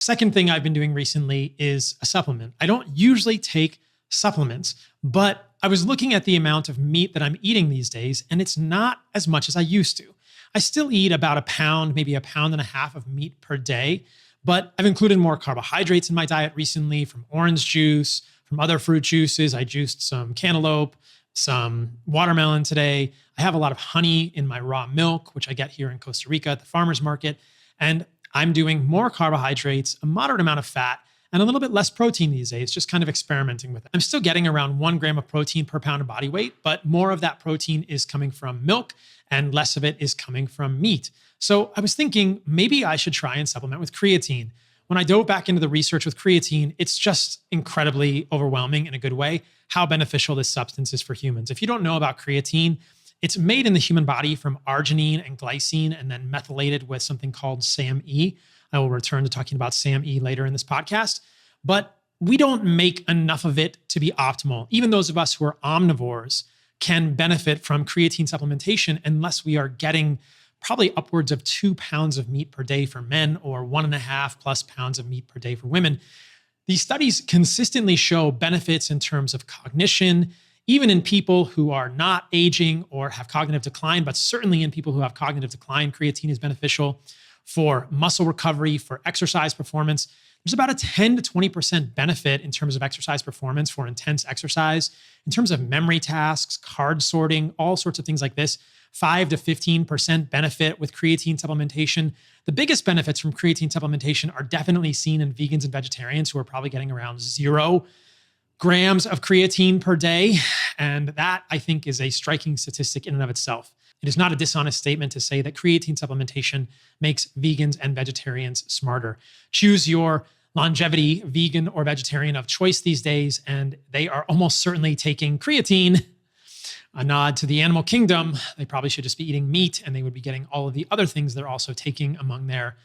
Second thing I've been doing recently is a supplement. I don't usually take supplements, but I was looking at the amount of meat that I'm eating these days, and it's not as much as I used to. I still eat about a pound, maybe a pound and a half of meat per day, but I've included more carbohydrates in my diet recently from orange juice, from other fruit juices. I juiced some cantaloupe, some watermelon today. I have a lot of honey in my raw milk, which I get here in Costa Rica at the farmer's market. And I'm doing more carbohydrates, a moderate amount of fat, and a little bit less protein these days, just kind of experimenting with it. I'm still getting around 1 gram of protein per pound of body weight, but more of that protein is coming from milk and less of it is coming from meat. So I was thinking maybe I should try and supplement with creatine. When I dove back into the research with creatine, it's just incredibly overwhelming in a good way how beneficial this substance is for humans. If you don't know about creatine, it's made in the human body from arginine and glycine and then methylated with something called SAMe. I will return to talking about SAMe later in this podcast, but we don't make enough of it to be optimal. Even those of us who are omnivores can benefit from creatine supplementation unless we are getting probably upwards of 2 pounds of meat per day for men or 1.5 plus pounds of meat per day for women. These studies consistently show benefits in terms of cognition, even in people who are not aging or have cognitive decline, but certainly in people who have cognitive decline, creatine is beneficial for muscle recovery, for exercise performance. There's about a 10 to 20% benefit in terms of exercise performance for intense exercise. In terms of memory tasks, card sorting, all sorts of things like this, 5 to 15% benefit with creatine supplementation. The biggest benefits from creatine supplementation are definitely seen in vegans and vegetarians who are probably getting around 0 grams of creatine per day. And that, I think, is a striking statistic in and of itself. It is not a dishonest statement to say that creatine supplementation makes vegans and vegetarians smarter. Choose your longevity vegan or vegetarian of choice these days, and they are almost certainly taking creatine. A nod to the animal kingdom. They probably should just be eating meat, and they would be getting all of the other things they're also taking among their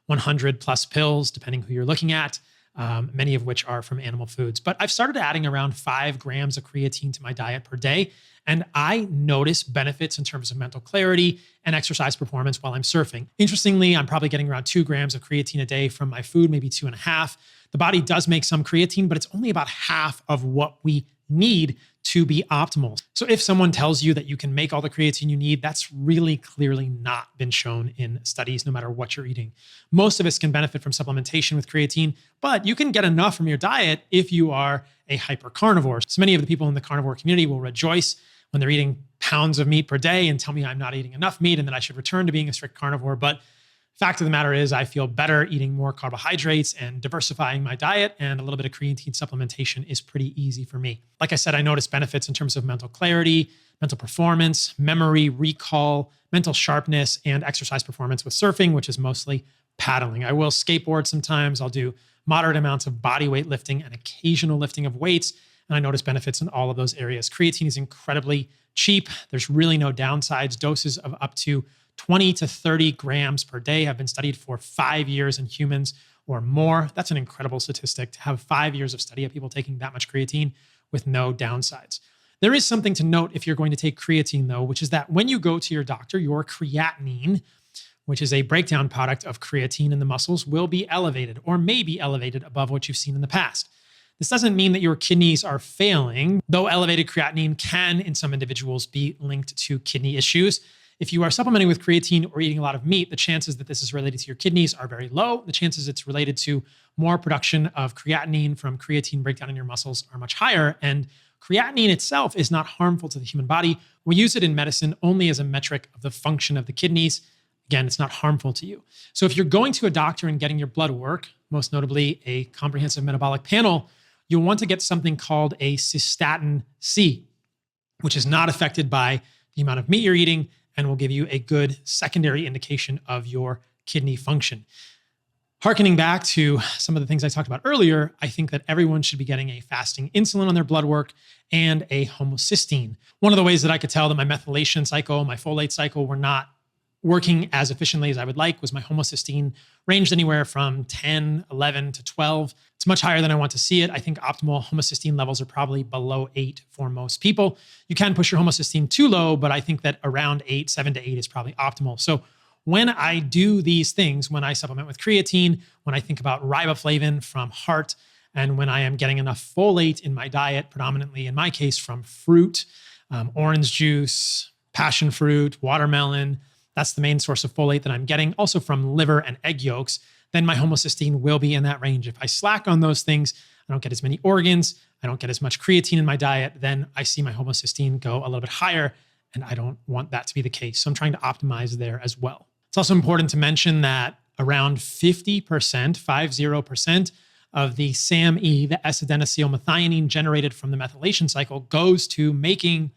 100 plus pills, depending who you're looking at. Many of which are from animal foods. But I've started adding around 5 grams of creatine to my diet per day, and I notice benefits in terms of mental clarity and exercise performance while I'm surfing. Interestingly, I'm probably getting around 2 grams of creatine a day from my food, maybe 2.5. The body does make some creatine, but it's only about half of what we need to be optimal. So if someone tells you that you can make all the creatine you need, that's really clearly not been shown in studies, no matter what you're eating. Most of us can benefit from supplementation with creatine, but you can get enough from your diet if you are a hypercarnivore. So many of the people in the carnivore community will rejoice when they're eating pounds of meat per day and tell me I'm not eating enough meat and that I should return to being a strict carnivore. But fact of the matter is I feel better eating more carbohydrates and diversifying my diet, and a little bit of creatine supplementation is pretty easy for me. Like I said, I notice benefits in terms of mental clarity, mental performance, memory, recall, mental sharpness, and exercise performance with surfing, which is mostly paddling. I will skateboard sometimes. I'll do moderate amounts of body weight lifting and occasional lifting of weights, and I notice benefits in all of those areas. Creatine is incredibly cheap. There's really no downsides. Doses of up to 20 to 30 grams per day have been studied for 5 years in humans or more. That's an incredible statistic to have 5 years of study of people taking that much creatine with no downsides. There is something to note if you're going to take creatine though, which is that when you go to your doctor, your creatinine, which is a breakdown product of creatine in the muscles, will be elevated or may be elevated above what you've seen in the past. This doesn't mean that your kidneys are failing, though elevated creatinine can, in some individuals, be linked to kidney issues. If you are supplementing with creatine or eating a lot of meat, the chances that this is related to your kidneys are very low. The chances it's related to more production of creatinine from creatine breakdown in your muscles are much higher. And creatinine itself is not harmful to the human body. We use it in medicine only as a metric of the function of the kidneys. Again, it's not harmful to you. So if you're going to a doctor and getting your blood work, most notably a comprehensive metabolic panel, you'll want to get something called a cystatin C, which is not affected by the amount of meat you're eating and will give you a good secondary indication of your kidney function. Harkening back to some of the things I talked about earlier, I think that everyone should be getting a fasting insulin on their blood work and a homocysteine. One of the ways that I could tell that my methylation cycle, my folate cycle were not working as efficiently as I would like was my homocysteine ranged anywhere from 10, 11 to 12. It's much higher than I want to see it. I think optimal homocysteine levels are probably below 8 for most people. You can push your homocysteine too low, but I think that around 8, 7 to 8 is probably optimal. So when I do these things, when I supplement with creatine, when I think about riboflavin from heart, and when I am getting enough folate in my diet, predominantly in my case from fruit, orange juice, passion fruit, watermelon, that's the main source of folate that I'm getting, also from liver and egg yolks, then my homocysteine will be in that range. If I slack on those things, I don't get as many organs, I don't get as much creatine in my diet, then I see my homocysteine go a little bit higher, and I don't want that to be the case. So I'm trying to optimize there as well. It's also important to mention that around 50% of the SAMe, the S-adenosylmethionine generated from the methylation cycle, goes to making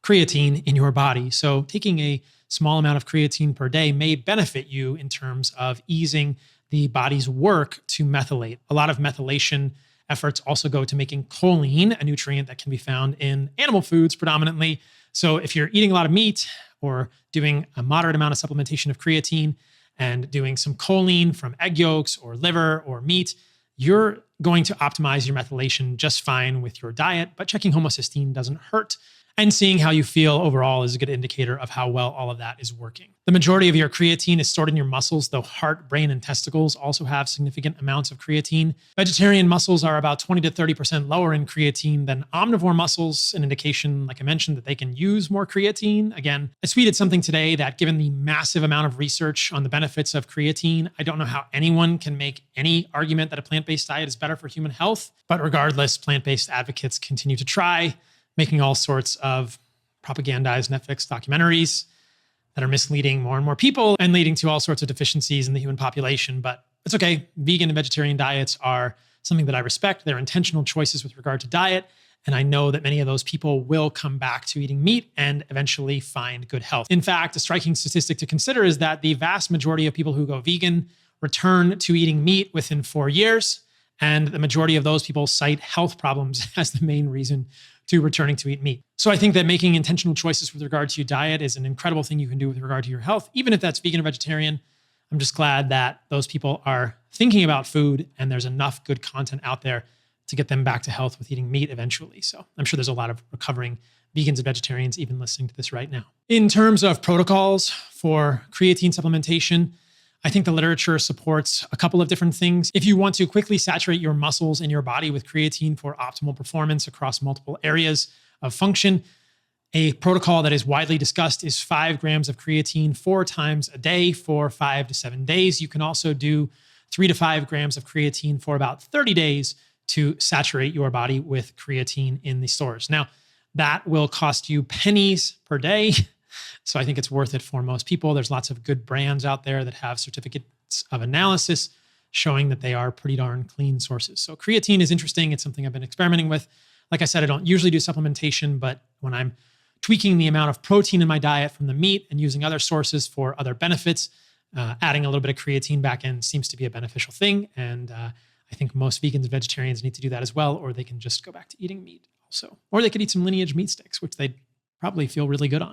creatine in your body. So taking a small amount of creatine per day may benefit you in terms of easing the body's work to methylate. A lot of methylation efforts also go to making choline, a nutrient that can be found in animal foods predominantly. So if you're eating a lot of meat or doing a moderate amount of supplementation of creatine and doing some choline from egg yolks or liver or meat, you're going to optimize your methylation just fine with your diet, but checking homocysteine doesn't hurt. And seeing how you feel overall is a good indicator of how well all of that is working. The majority of your creatine is stored in your muscles, though heart, brain, and testicles also have significant amounts of creatine. Vegetarian muscles are about 20 to 30% lower in creatine than omnivore muscles, an indication, like I mentioned, that they can use more creatine. Again, I tweeted something today that given the massive amount of research on the benefits of creatine, I don't know how anyone can make any argument that a plant-based diet is better for human health. But regardless, plant-based advocates continue to try, making all sorts of propagandized Netflix documentaries that are misleading more and more people and leading to all sorts of deficiencies in the human population. But it's okay. Vegan and vegetarian diets are something that I respect. They're intentional choices with regard to diet. And I know that many of those people will come back to eating meat and eventually find good health. In fact, a striking statistic to consider is that the vast majority of people who go vegan return to eating meat within 4 years. And the majority of those people cite health problems as the main reason to returning to eat meat. So I think that making intentional choices with regard to your diet is an incredible thing you can do with regard to your health, even if that's vegan or vegetarian. I'm just glad that those people are thinking about food and there's enough good content out there to get them back to health with eating meat eventually. So I'm sure there's a lot of recovering vegans and vegetarians even listening to this right now. In terms of protocols for creatine supplementation, I think the literature supports a couple of different things. If you want to quickly saturate your muscles in your body with creatine for optimal performance across multiple areas of function, a protocol that is widely discussed is 5 grams of creatine 4 times a day for 5 to 7 days. You can also do 3 to 5 grams of creatine for about 30 days to saturate your body with creatine in the stores. Now, that will cost you pennies per day. So I think it's worth it for most people. There's lots of good brands out there that have certificates of analysis showing that they are pretty darn clean sources. So creatine is interesting. It's something I've been experimenting with. Like I said, I don't usually do supplementation, but when I'm tweaking the amount of protein in my diet from the meat and using other sources for other benefits, adding a little bit of creatine back in seems to be a beneficial thing. And I think most vegans and vegetarians need to do that as well, or they can just go back to eating meat also. Or they could eat some lineage meat sticks, which they'd probably feel really good on.